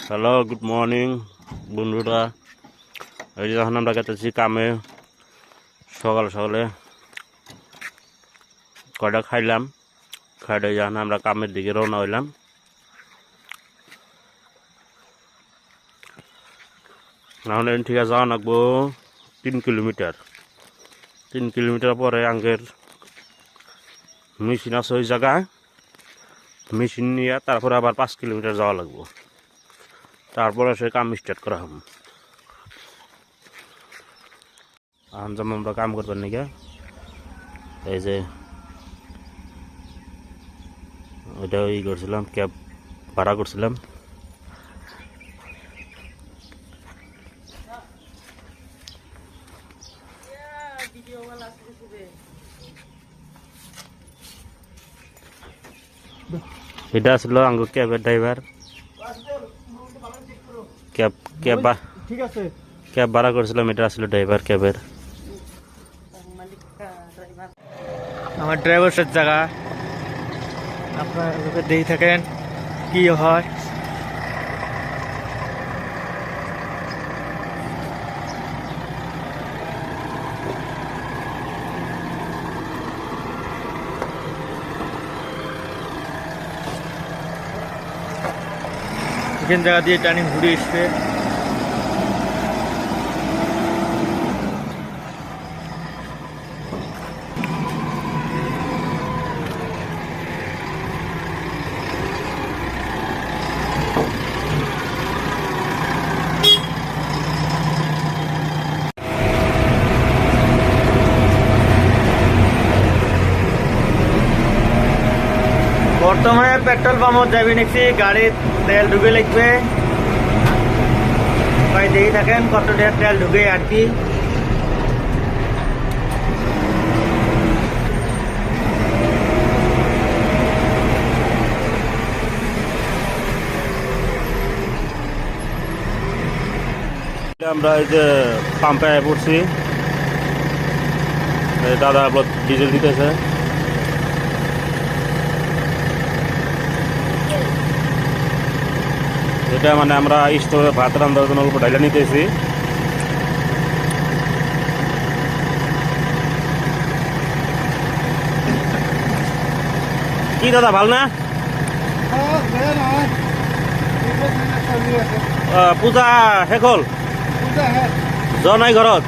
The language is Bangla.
হ্যালো, গুড মর্নিং বন্ধুরা। এই যে যখন আমরা গেতেছি কামে, সকালে সকালে কয়টা খাইলাম, খাইলে যখন আমরা কামের দিকে রওনা হইলাম। এখন ঠিক আছে, যাওয়া লাগবো 3 কিলোমিটার। 3 কিলোমিটার পরে আঙ্গের মেশিন আছে ওই জায়গায়, মেশিন নিয়ে তারপরে আবার 5 কিলোমিটার যাওয়া লাগবো, তারপরে সে কাম স্টার্ট করা হবে। এখন যেমন আমরা কাম করবার নাকি, এই যে ওইটা ই করছিলাম, ক্যাব ভাড়া করছিলাম। এটা আসলো আঙ্গু ক্যাবের ড্রাইভার, ক্যাব ক্যাব ঠিক আছে, ক্যাব ভাড়া করছিলাম। এটা আসলে ড্রাইভার ক্যাবের। আমার ড্রাইভারের জায়গা আপনারা দেখে থাকেন কি হয়। এখান জায়গা দিয়ে টার্নিং ঘুরে এসছে। বর্তমানে পেট্রোল পাম্পত যাবি নাকি গাড়ির তেল ঢুকে লাগবে, ভাই দেখে থাকেন কত তেল ঢুকে আর কি। আমরা এই যে পাম্পে পড়ছি, দাদা ডিজেল দিতেছে। এটা মানে আমরা স্টোরে ভাত রান্নার জন্য অল্প ডাইলা নিতেছি। কি দাদা, ভাল না? পূজা শেষ হল? যোৱা নাই ঘৰত?